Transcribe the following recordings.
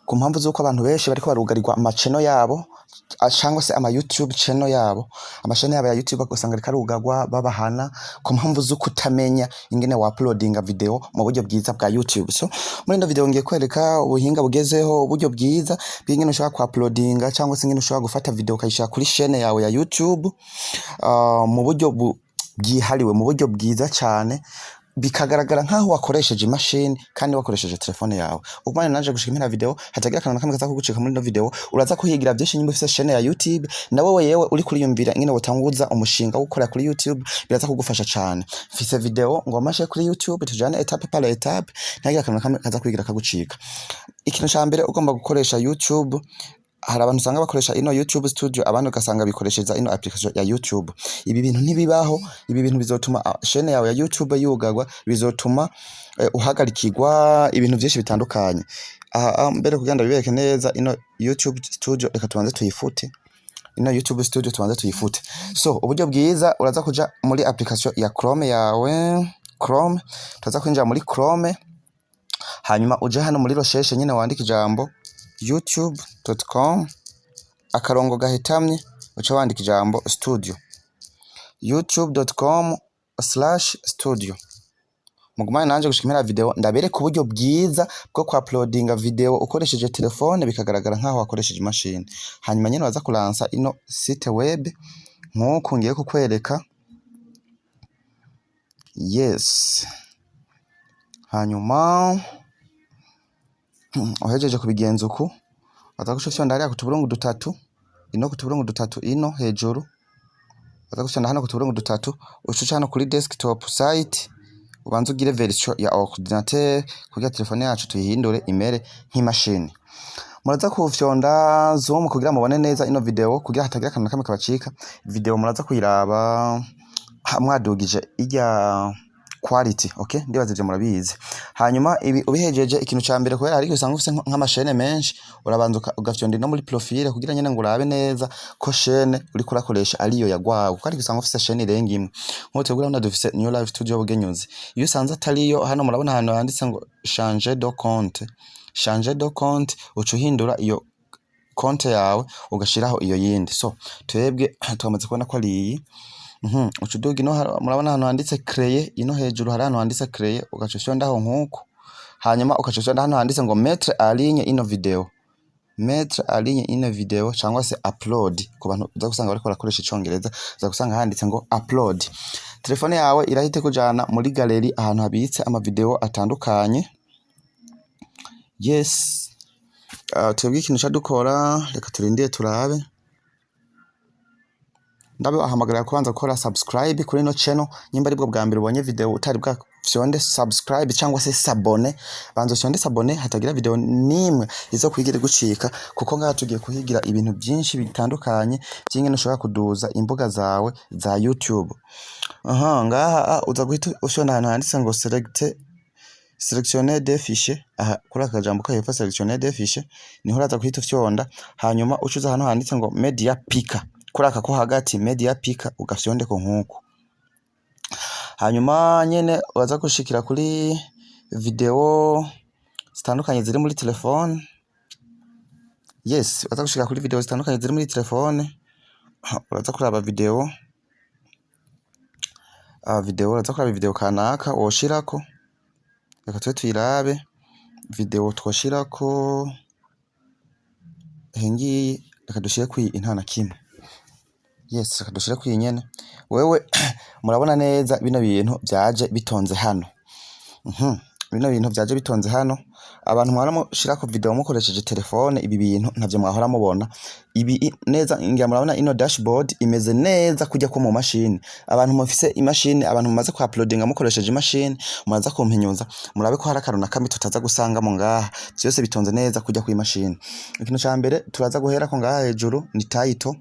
ku mpamvu z'uko abantu benshi bariko barugarirwa amachannel yabo cyangwa se ama YouTube channel yabo, amachannel yabo ya YouTube usanga ariko arugarwa babahana ku mpamvu zo kutamenya ingene wa uploadinga video mu buryo bwiza bwa YouTube. So muri ino video ngiye kwereka ubuhinga bugezeho, uburyo bwiza bw'ingene ushobora ku uploadinga cyangwa se ingene ushobora gufata video ukayishira kuri chaîne yawe ya YouTube mu buryo bwihariwe, mu buryo bwiza cyane, bikagaragara nkaho wakoresheje imashini kandi wakoresheje telefone yawe. Ubwo naje gushikira video hatagira akantu nakamwe kaza kugucika muri ino video, uraza kuhigira byinshi nyimba ufite chaîne ya YouTube, nawe yewe uri kuriyumvira ingene wotanguza umushinga wo gukora kuri YouTube, biraza kugufasha cyane. Mfise video ngo amashe kuri YouTube tujane etape par etape, ntagira akantu nakamwe kaza kwigira kagucika. Ikintu cya mbere ugomba gukoresha YouTube, hari abantu usanga bakoresha ino YouTube Studio, abandi ugasanga bikoreshereza ino application ya YouTube. Ibi bintu ntibibaho, ibi bintu bizotuma chaîne yawe ya YouTube yugarwa, bizotuma uhagarikirwa ibintu byinshi bitandukanye. Mbere kugenda bibereke neza ino YouTube Studio, reka tubanze tuyifute. Ino YouTube Studio tubanze tuyifute. So uburyo bwiza uraza kuja muri application ya Chrome yawe, Chrome, tuza kwinjira muri Chrome, hanyuma uje hano muri recherche nyine wandika ijambo youtube.com akarongo gahitamye, uca wandika ijambo studio, youtube.com/studio. Mugumane nanje gushikimira video ndabereka uburyo bwiza bwo ku uploadinga video ukoresheje telefone bikagaragara nkaho wakoresheje imashini. Hanyuma nyine waza kulansa ino site web nkuko ngiye kukwereka. Yes, hanyuma uhejeje kubigenza uku waza gushofya ndari akutuburungu dutatu, ino kutuburungu dutatu ino hejuru, waza gushana hano kutuburungu dutatu, ucuca hano kuri desktop site, ubanza ugire version ya ordinateur kugira telefone yacu tuyihindure imere nk'imashini. Muraza kufyonda zoom kugira mubone neza ino video, kugira hatagira akantu nakamwe kabacika. Video muraza kuyiraba mwadugije ijya quality, okay, ndibaze murabizi. Hanyuma ibi ubihejeje, ikintu cya mbere kubera hari usanga ufite nk'amashene menshi, urabanza ugafyonda no muri profile kugira nyene ngo urabe neza ko chaîne uri kurakoresha ariyo yagwawe, kuko ari usanga ufite chaîne irenga imwe. Nko tegura hano dufise New Life Studio Bugenyuzi, iyo usanze atariyo, hano murabona hano handitse ngo changer de compte, changer de compte, uca uhindura iyo konte yawe ugashiraho iyo yindi. So twebwe twamaze kubona ko ari iyi. Ucuduga ino murabona hano handitse créer, ino hejuru hari hano handitse créer, ugacusha ndaho nkuko. Hanyuma ugacusha hano handitse ngo mettre en ligne ino video, mettre en ligne ino video cyangwa se upload. Ku bantu uza gusanga bariko barakoresha icongereza uza gusanga handitse ngo upload. Telefone yawe irahite kujana muri gallery ahantu habitse ama video atandukanye. Yes, twebwe ikintu cyadukora, reka turindire turabe. Ndabe ahamagarira kubanza gukora subscribe kuri no channel, nyimba aribwo bwa mbere ubonye video utari bwa fyonde subscribe cyangwa se sabone, banzo fyonde sabone hatagira video nimwe izo kwigira gucika, kuko ngaha tugiye kuhigira ibintu byinshi bitandukanye by'ingene ushobora kuduza imbuga zawe za YouTube. Ngaha uza guhita ushona hano handitse ngo sélectionner des fichiers, kuri akajambo ka hepfo sélectionner des fichiers niho uraza guhita ufyonda, hanyuma ucuza hano handitse ngo media picker, kuri aka ko hagati media picker ugafyonde ko nkuko. Hanyuma nyene waza gushikira kuri video zitandukanye ziri muri telefone. Yes, waza gushikira kuri video zitandukanye ziri muri telefone, uraza kuraba video uraza kuraba video kanaka woshirako. Reka twe tuyirabe video twoshirako hengi, reka dushire kwi intana kimwe. Yes, reka dushire kwi nyene. Wewe murabona neza bino bintu byaje bitonze hano. Bino bintu byaje bitonze hano. Abantu mwara mushirako video mukoresheje telefone, ibi bintu ntavyo mwahora mubona. Ibi neza ngira murabona ino dashboard imeze neza kujya ko mu mashini. Abantu mufise imashini, abantu mumaze ku uploadinga mukoresheje imashini, muraza kumpenyuza murabe ko hari akaruna kamwe tutaza gusanga mu ngaha. Byose bitonze neza kujya ku imashini. Ikintu cya mbere turaza guhera ko ngaha hejuru ni title.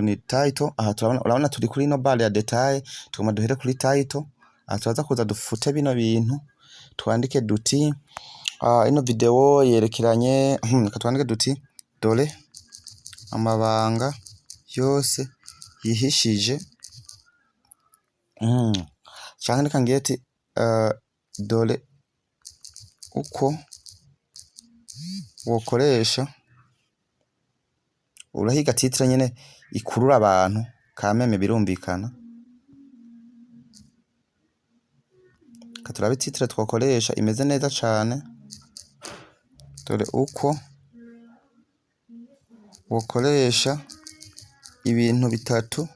Ni title. Aha turabona turi kuri no bar ya detail, tugoma duhere kuri title. Turaza kuza dufute bino bintu twandike duti ino video yerekeranye, twandike duti dole amabanga yose yihishije, cyangwa ndikangeti dole uko wokoresha urahiga titre nyene ikurura abantu kameme birumvikana. Katurabe titre twakoresha imeze neza cane. Dore uko wokoresha ibintu bitatu,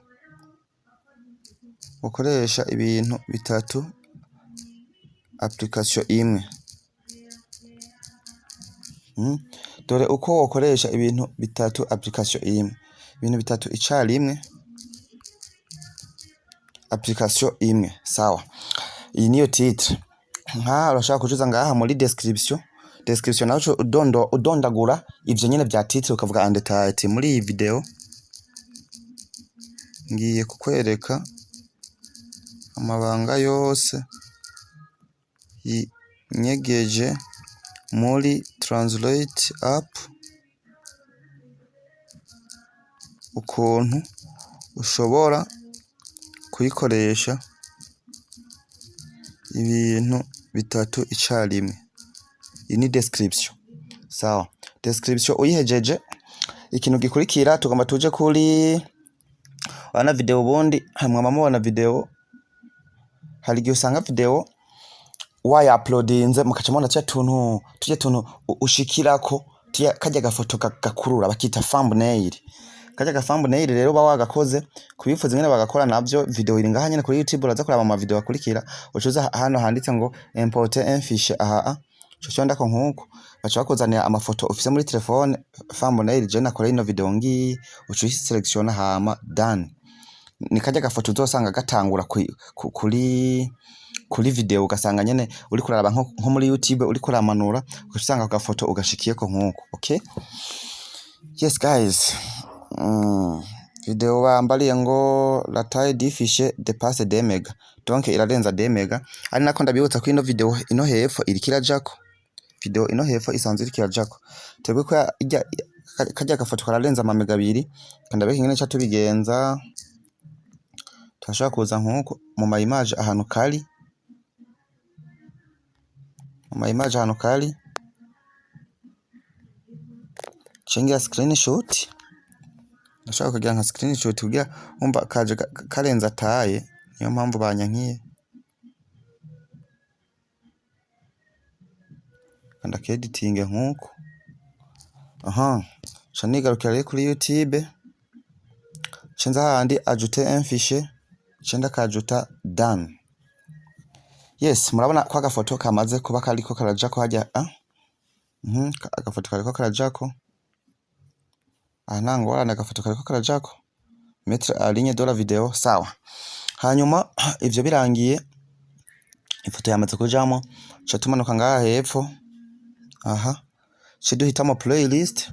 wokoresha ibintu bitatu application imwe. Dore uko wokoresha ibintu bitatu application imwe, ibintu bitatu icarimwe application imwe. Sawa, iyi niyo titre. Nka urashaka kujuza ngaha muri description naco udondagura ivyo nyene vya titre ukavuga undertitle. Muri iyi video ngiye kukwereka amabanga yose nyegeje muri translate app, ukuntu ushobora kuyikoresha ibintu bitatu icarimwe. Iyi ni description. Sawa, description uyihejeje, ikintu gikurikira tugomba tuje kuri wana video. Ubundi hamwe mubona video, hari igihe usanga video waya uploadinze mukaca mubona tuje tuntu ushikirako kajya gafoto gakurura bakita thumbnail. Kajya ga thumbnail rero ba wagakoze kubifuza nyene bagakora navyo. Video iri ngaha nyene kuri YouTube, uraza kuraba ama video akurikira, ucuza hano handitse ngo importer un fichier. Cyo ndako nkuko baca bakuzanira amafoto ufise muri telefone thumbnail. Je nakora ino video ngi ucu selection hama done. Ni kajya gafoto uzosanga gatangura kuri video, ugasanga nyene uri kuraba nko muri YouTube uri kuramanura, ugasanga gafoto ugashikiyeko nkuko. Okay, yes guys, video bambariye ngo la taille du fichier dépasse 2 mega, donc irarenza 2 mega. Ari nako ndabibutsa ko ino video ino hepfo iri kirajako, video ino hepfo isanzwe iri kirajako. Twebwe ko kajya gafoto kararenza ama mega 2, kandabeka ingene cha tubigenza. Turashaka kuza nkuko mu ma image ahantu kari, mu ma image ahantu kari cengira screenshot. Ndashaka kugira nka screenshot kugira umva kaje karenza taye, niyo mpamvu banyankiye. Kanda editing nkuko. Shanigarukira rero kuri YouTube, cenza handi ajouter un fichier, cenda kajuta done. Yes, murabona kwa gafoto kamaze kuba kariko karajako hajya. Agafoto kariko karajako. Nango wala nagafoto kariko karajako. Mettre en ligne de la video. Sawa, hanyuma ivyo birangiye, ifoto yamaze kujamo, cha tumanuka ngaha hepfo. Duhitamo playlist.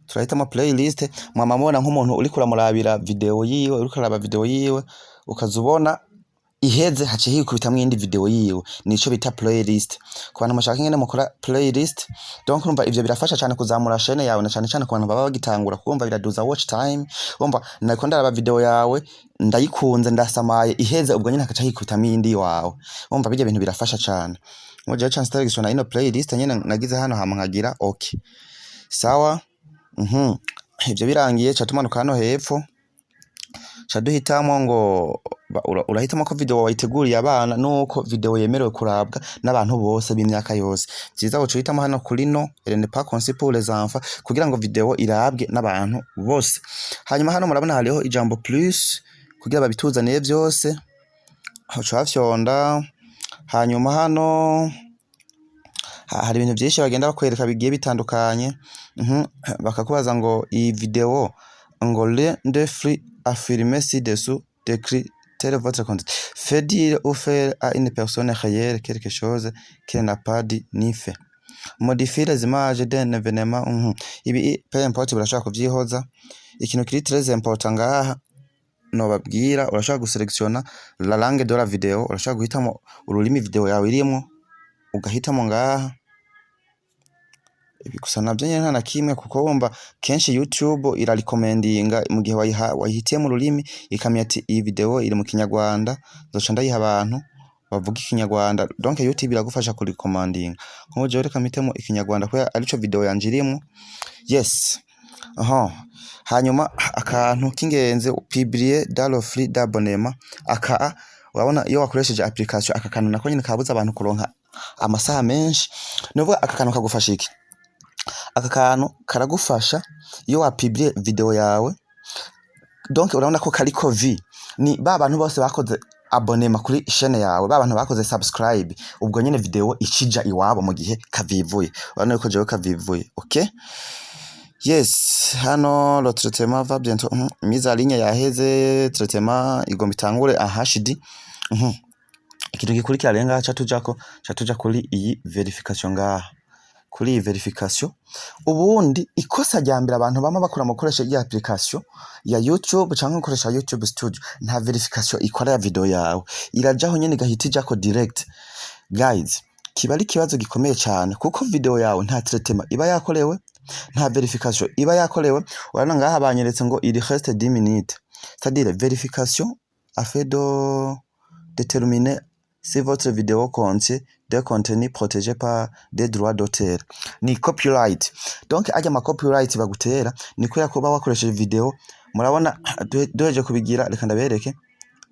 Turahitamo playlist. Mwamabona nk'umuntu uri kuramurabira video yiwe, uri kuraba video yiwe ukazubona iheze hace hikubitamwe indi video yiwe, nico bita playlist. Ku bantu mushaka ingene mukora playlist, donc urumva ivyo birafasha cyane kuzamura chaîne yawe, na cyane ku bantu baba bagitangura kumva biraduza watch time. Urumva nako ndaraba video yawe ndayikunze ndasamaye iheze, ubwo nyine hakaca hikubitamwe indi wawe. Urumva bijya bintu birafasha cyane. Ngoje chance selection na ino playlist nyene nagize hano hama nkagira okay. Sawa, ivyo birangiye cha tumanuka hano hepfo, cha duhitamo ngo urahitamo ko video wayiteguriye abana nuko video yemerewe kurabwa n'abantu bose b'imyaka yose. Cyiza uco hitamo hano kuri no elle n'est pas conçue pour les enfants, kugira ngo video irabwe n'abantu bose. Hanyuma hano murabona hariho ijambo plus kugira babituzaniye byose, uco hafyonda. Hanyuma hano hari ibintu byinshi bagenda bakwereka bigiye bitandukanye. Bakakubaza ngo iyi video ngo le de free affirmer ci-dessous décrit tel votre compte fait dire ou faire à une personne réelle quelque chose qu'elle n'a pas dit ni fait, modifier les images d'un événement. Ibi peu importe burashaka kuvyihoza. Ikintu kiri très important ngaha no babwira, urashaka guselectiona la langue de la video, urashaka guhitamo ururimi video yawe irimo, ugahitamo ngaha. Ibi gusa navyo nyene nta na kimwe, kuko wumva kenshi YouTube irarecommendinga mu gihe wayihitiye mu rurimi ikamya ati iyi video iri mu Kinyarwanda, nzoca ndayiha abantu bavuga ikinyarwanda, donc YouTube iragufasha kuri commanding. Nko je reka mitemo ikinyarwanda ko arico video yanje irimo. Yes. Hanyuma akantu k'ingenzi publier dans le flux d'abonnement aka urabona iyo wakoresheje application aka kantu nako nyine kabuza abantu kuronka amasaha menshi. Nuvuga aka kantu kagufasha iki? Aka kantu karagufasha iyo wa publier video yawe, donc urabona ko kariko vi ni ba bantu bose bakoze abonema kuri chaîne yawe, ba bantu bakoze subscribe, ubwo nyine video ikija iwabo mu gihe kavivuye. Urabona ko jewe kavivuye. Okay, yes. Hano le traitement va bientôt, mise en ligne yaheze, traitement igomba itangure HD. Ikintu gikurikira rero ngaha tuja kuri iyi verification ngaha. Kuri iyi verification ubundi ikosa rya mbere abantu bama bakora mu gukoresha iyi application ya YouTube cyangwa gukoresha YouTube Studio, nta verification ikora ya video yawe, irajaho nyene gahita ijako direct. Guys, kiba ari kibazo gikomeye cyane kuko video yawe nta traitement iba yakorewe, nta verification iba yakorewe. Urabona ngaha banyeretse ngo il reste 10 minutes, c'est-à-dire verification afin de déterminer si votre vidéo contient des contenus protégés par des droits d'auteur, ni copyright. Donc ajya ma copyright bagutera ni ko yakoba wakoresheje video. Murabona doje kubigira, reka ndabereke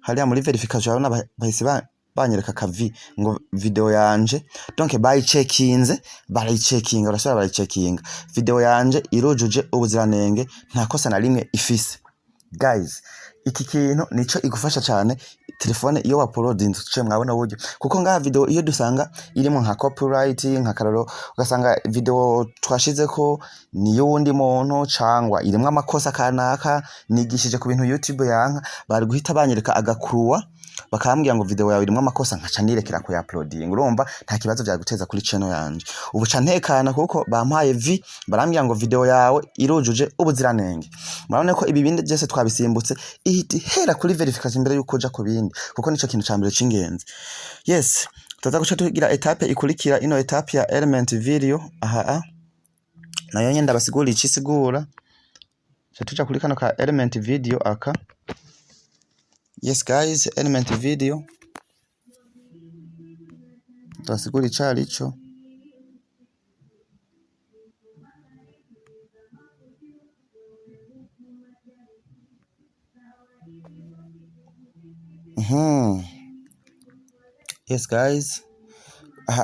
hariya muri verification. Urabona bahise banyereka kavi ngo video yanje, donc bayicekinze, barayicekinga, urashobora barayicekinga video yanje irujuje ubuziranenge, nta kosa na rimwe ifise. Guys, iki kintu nico igufasha cyane telefone iyo uploading cyo mwabona buryo, kuko ngaha video iyo dusanga irimo nka copyright nka kararo, ugasanga video twashize ko ni yundi muntu cyangwa irimo amakosa kanaka nigishije ku bintu YouTube yanka, bari guhita banyereka agakuruwa bakambwira ngo video yawe irimo amakosa, nkaca nirekera ku uploading. Urumva nta kibazo byaguteza kuri channel yanje, ubu ca ntekana kuko bampaye barambwira ngo video yawe irujuje ubuziranenge. Murabona ko ibi bindi byose twabisimbutse, ihita hera kuri verification mbere yuko uja ku bindi, kuko nico kintu cyambere cy'ingenzi. Yes, tuza guca tugira etape ikurikira. Ino etape ya element video nayo nyenda basigura ikisigura, tuja kuri kano ka element video aka. Yes guys, element video tasigura icari cyo. Yes guys,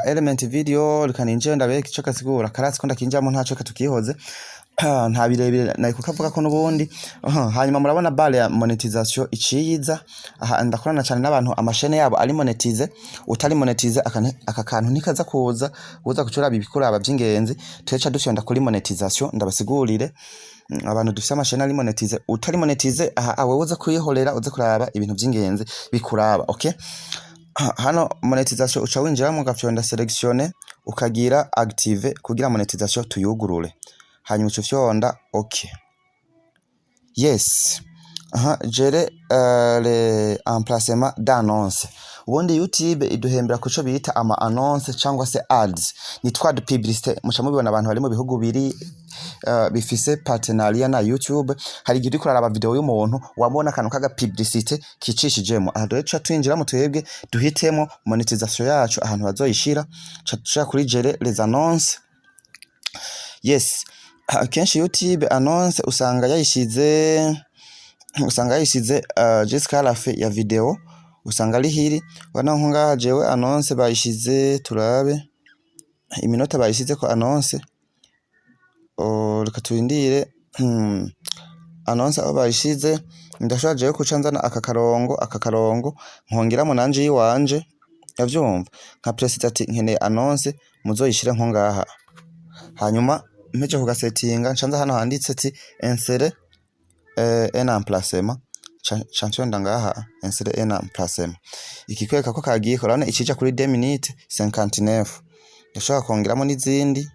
element video rikaninje ndabereka ico kasigura, karasi ko ndakinjamo ntaco katukihoze nta birebire nayiko kavuga ko nubundi. Hanyuma murabona bale ya monetization iciyiza. Ndakorana cyane n'abantu amashene yabo ari monetize, utari monetize aka kantu nikaza kuza kucura bibikuraba by'ingenzi. Tweca dushonda kuri monetization ndabasigurire. Abantu dufite amashene ari monetize, utari monetize awe uza kuyihorera, uza kuraba ibintu by'ingenzi bikuraba. Okay, hano monetization uca winjira mu gafyonda selectionner ukagira active kugira monetization tuyugurure, hanyuma ucufyonda okay. Yes, gérer les emplacements d'annonce. Ubundi YouTube iduhembera kuco bita ama annonce cyangwa se ads, ni twa de publicité. Muca mubibona abantu bari mu bihugu biri bifise partenariat na YouTube, hari igihe uriko uraraba video y'umuntu wabona akantu kaga publicité kicishijemo, rero tuca twinjira mu twebwe duhitemo monetization yacu ahantu bazoyishira, tuca kuri gérer les annonces. Yes, kenshi YouTube annonce usanga yayishize jusqu'à la fin ya video, usanga ari hiri. Wana nko ngaha jewe annonce bayishize, turabe iminota bayishize ko annonce. Reka turindire annonce aho bayishize. Ndashobora jewe kuca nzana aka karongo nkongeramo nanje yiwanje, yavyumva nka preset ati nkeneye annonce muzoyishire nko ngaha. Hanyuma mpeje ku gasettinga ncanza hano handitse ati insérer un emplacement, champion ndangaha insérer un emplacement. Iki kweka ko kagiye korana ikija kuri 2 minutes 59. Ndashaka kongeramo n'izindi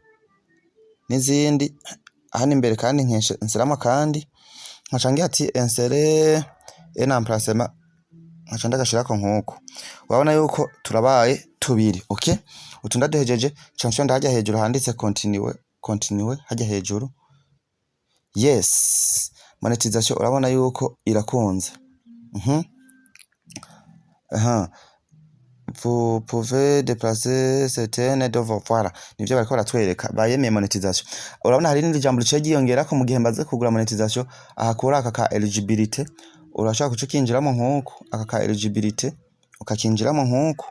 hano imbere kandi nkenshe nseramo kandi nkacangiye ati insérer un emplacement, nkacanda gashirako nkuko. Wabona yuko turabaye tubiri. Okay, utunda duhejeje champion ndajya hejuru handitse continue hajya hejuru. Yes, monetization urabona yuko irakunze. vous pouvez déplacer certaines de vos voilà nivyo bariko baratwereka bayemeye monetisation. Urabona hari n'indi jambo rice ryiyongerako mu gihe mbaze kugura monetisation ahakura aka ka eligibility urashaka kuca kinjiramo nkuko aka ka eligibility ukakinjiramo nkuko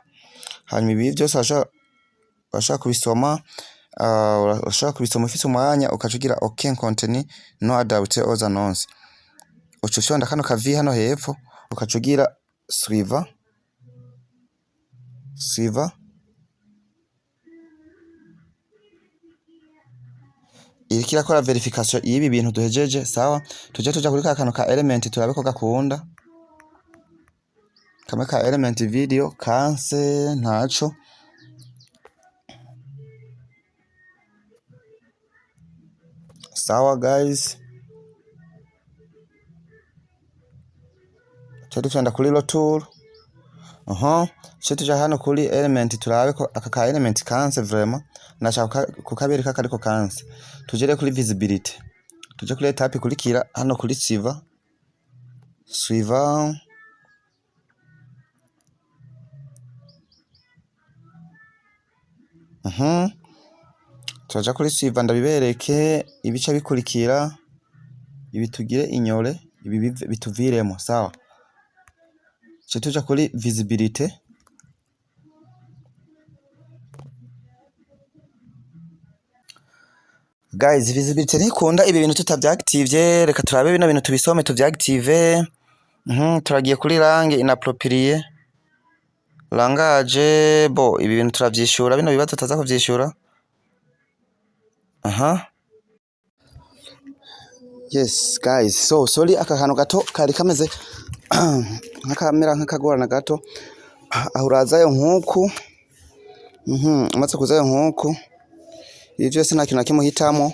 hanyuma ibi byose urashaka kubisoma urashaka kubisoma ufite umwanya ukacugira OK contenu no adapté aux annonces ucushonda kano kavi hano hepfo ukacugira suivant iriko irakora verification y'ibi bintu duhejeje sawa tuje tuja kuri kano ka element turabe ko gakunda kamwe ka element video kanse ntaco sawa guys tuenda kuri rotour tuja hano kuri element turabe ko aka ka element kanse vraiment nashaka kukabereka kariko kanse tugere kuri visibility tuje kuri etape kurikira hano kuri suivant tuja kuri suivant ndabibereke ibice bikurikira ibi tugire inyore ibi bituviremo sawa tuja kuri visibility guys visibility ntikunda ibi bintu tutabyaactive reka turabe bino bintu tubisome tubyaactive turagiye kuri langue inappropriée langage bo ibi bintu turavyishura bino bibazo taza kuvyishura yes guys so sorry aka kantu gato kari kameze nkakamera nkakagorana gato ahurazayo nkuku amaze kuzayo nkuku ibi byose nta kintu nakimuhitamo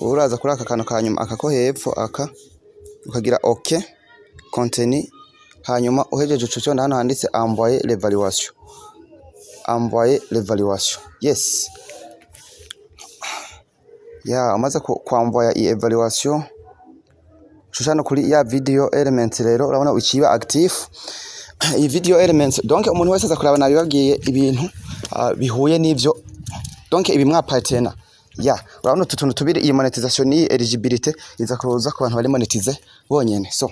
uraza kuri aka kantu kanyuma aka ko hepfo aka ukagira OK contenu hanyuma uhejeje ucuconda hano handitse envoyer l'évaluation yes amaze kwamvoya i evaluation shushano kuri ya video elements rero urabona ukiba active iyi video elements donc umuntu wese azakuraba nabibabwiye ibintu bihuye n'ivyo donc ibi mwapatena urabona utuntu tubiri iyi monetisation ni eligibility iza kuza ku bantu bari monetize bonyene so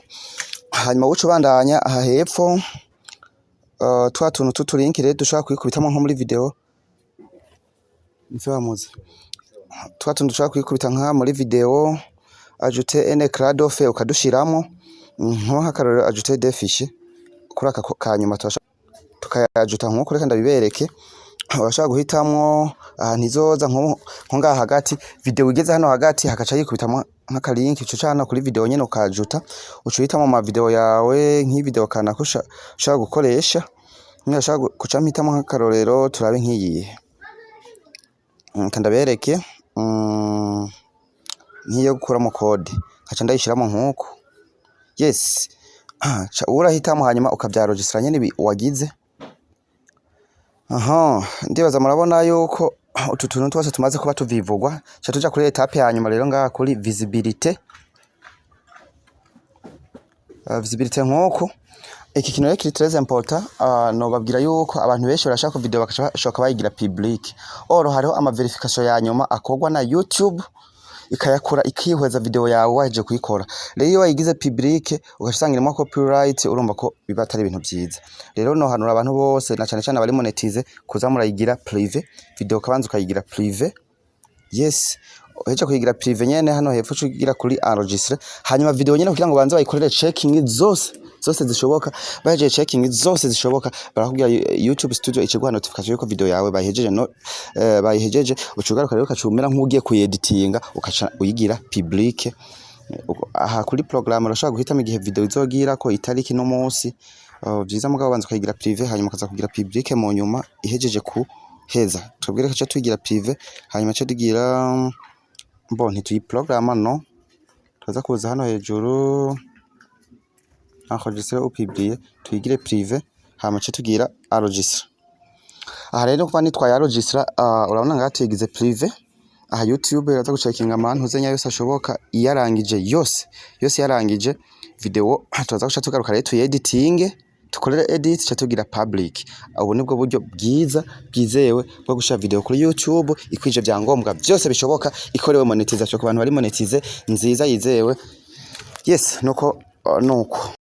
hanyuma wucu bandanya aha hepfo twa tuntu tutulinki rero dushaka kwikubitamo nko muri video nsobamuze twa tuntu dushaka kwikubita nka muri video ajouter un écran de feu ukadushiramo nko hakarore ajouter des fichiers kuri aka kanyuma tukayajuta nko kuri kandi bibereke urashaka guhitamwo ntizoza nko ngaha hagati video igeze hano hagati hakaca yikubitamo nk'aka link uca hano kuri video nyene ukajuta ucuhitamo ama video yawe nk'ivideo kana ushaka gukoresha ushaka guca mpitamo nk'akarorero turabe nk'iyi kandabereke nkiyo gukuramo code nkaca ndayishiramo nkuko yes urahitamo hanyuma ukavyaregistra nyene wagize ndibaza murabona yuko utu tuntu twose tumaze kuba tuvivugwa cha tuja kuri etape hanyuma rero ngaha kuri visibility nkuko iki kintu kiri très important no babwira yuko abantu benshi barashaka video bakashaka bayigira public oro hariho ama verification ya nyuma akogwa na YouTube ikayakura ikihweza video yawe waje kuyikora rero iyo wayigize public ugasangiramo copyright urumva ko biba atari ibintu byiza rero no hanura abantu bose na cyane cyane bari monetize kuza murayigira privé video kabanza ukayigira privé yes uheje kuyigira privé nyene hano hepfo ugira kuri enregistrer hanyuma video nyene kugira ngo banze bayikorere checking zose zishoboka baje checking zose zishoboka barakubwira YouTube studio ikiguha notification yuko video yawe bayihejeje ucugaruka rero ukacumera nk'ugiye kueditinga ukaca uyigira public aha kuri program urashaka guhitamo igihe video izogira ko itariki no munsi byiza mugabo banza ukayigira privé hanyuma kaza kugira public mu nyuma ihejeje ku heza tubwire ko tuyigira privé hanyuma cyo tugira ntituyi program no tuza kuza hano hejuru enregistrer ou publier tuyigire privé hama cyo tugira enregistrer aha rero kuba nitwaye enregistrer urabona ngatuyigize privé aha YouTube iraza gucekinga amantu uzenya yose ashoboka iyarangije yose yarangije video tuza guca tugaruka rero tuyi editing tukorera edit cyo tugira public. Ubu nibwo buryo bwiza bwizewe bwo gushira video kuri YouTube ikwije byangombwa byose bishoboka, ikorewe monetization ku bantu bari monetize nziza yizewe. Yes, nuko